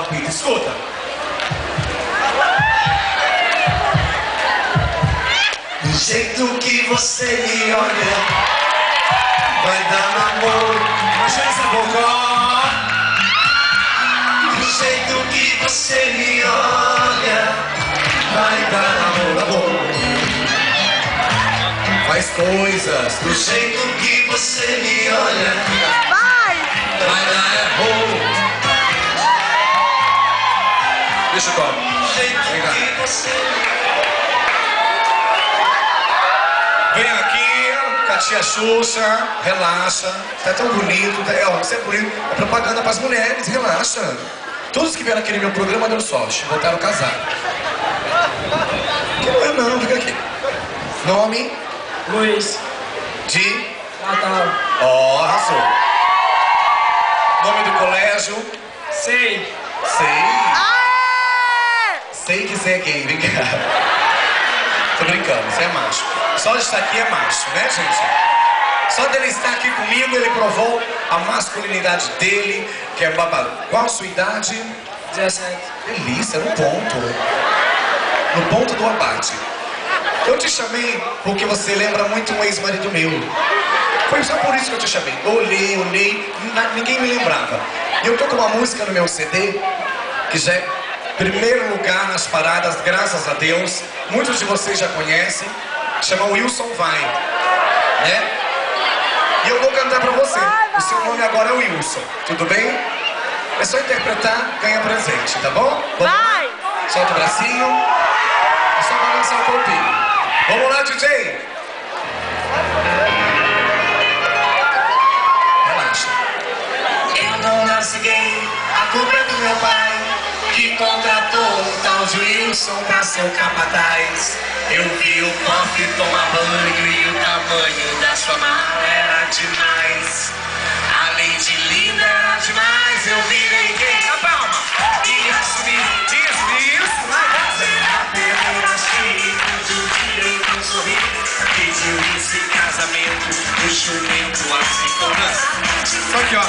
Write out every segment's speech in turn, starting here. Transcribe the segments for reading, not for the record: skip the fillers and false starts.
palpite. Escuta. Do jeito que você me olha, vai dar amor. Imagina essa boca. Do jeito que você me olha, vai dar amor, amor. Faz coisas do jeito que você me olha. Vai dar amor. Deixa eu tocar. Do jeito que você vem aqui, com a tia Xuxa, relaxa. Tá tão bonito, você é bonito. É propaganda pras mulheres, relaxa. Todos que vieram aqui no meu programa deu sorte, voltaram casados. Que não é não, fica aqui. Nome? Luiz. De? Natal. Ó, arrasou. Nome do colégio? Sei. Sei. Sei que você é gay, obrigado. Tô brincando, você é macho. Só de estar aqui é macho, né, gente? Só dele estar aqui comigo, ele provou a masculinidade dele, que é babado. Qual a sua idade? 17. Delícia, no ponto. No ponto do abate. Eu te chamei porque você lembra muito um ex-marido meu. Foi só por isso que eu te chamei. Eu olhei, ninguém me lembrava. E eu tô com uma música no meu CD, que já é primeiro lugar nas paradas, graças a Deus. Muitos de vocês já conhecem. Chama Wilson Vai, né? E eu vou cantar pra você. O seu nome agora é Wilson, tudo bem? É só interpretar, ganha presente, tá bom? Vai! Solta o bracinho. É só balançar o corpinho. Vamos lá, DJ! Relaxa. Eu não nasci gay, a culpa é do meu pai, que contratou um tal de Wilson pra ser o capataz. Eu vi o cofre tomar banho e o tamanho da sua mala era demais. Além de linda, era demais. Eu virei gay, a palma, e assumi. Isso. Pediu isso em casamento, o jumento assim como. Só aqui, ó.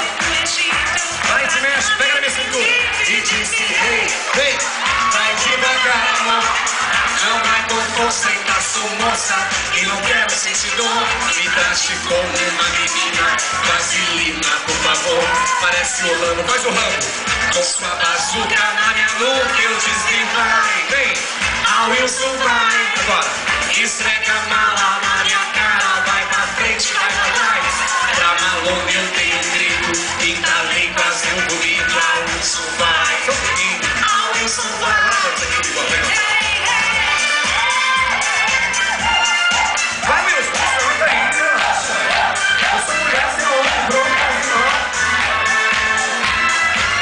Vai, te mexe, pega na minha cintura. E disse, ei, Vem. vai devagar, amor. Não vai com força, ainda sou moça e não quero sentir dor. Me trate como uma menina vaselina, por favor. Parece Orlando, faz o ramo. Com sua bazuca na minha nuca, eu disse, vai. Vem. A Wilson vai. Agora. Esfrega a mala na minha cara, vai pra frente, vai pra trás. Pra Malone eu tenho um grito, entalei quase um bonito. A Wilson vai, Só um pouquinho. a Wilson vai. Vai, Wilson. Solta aí, relaxa. Eu sou mulher, você é homem, pronto.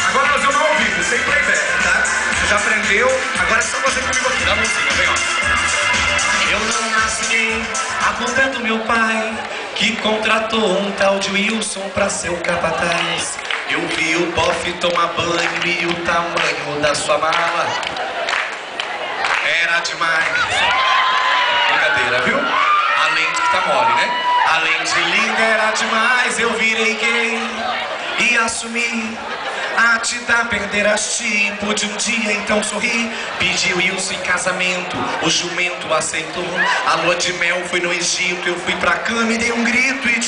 Agora nós vamos ao vivo, sem playback, tá? Você já aprendeu, agora é só você comigo aqui. Dá a mãozinha, vem, ó. Eu não nasci gay, a culpa é do meu pai, que contratou um tal de Wilson pra ser o capataz. Eu vi o bofe tomar banho e o tamanho da sua mala era demais. Brincadeira, viu? Além de que tá mole, né? Além de linda era demais, eu virei gay e assumi. A te dar perder a ti, pude um dia então sorrir. Pedi Wilson em casamento, o jumento aceitou. A lua de mel foi no Egito, eu fui pra cama e dei um grito e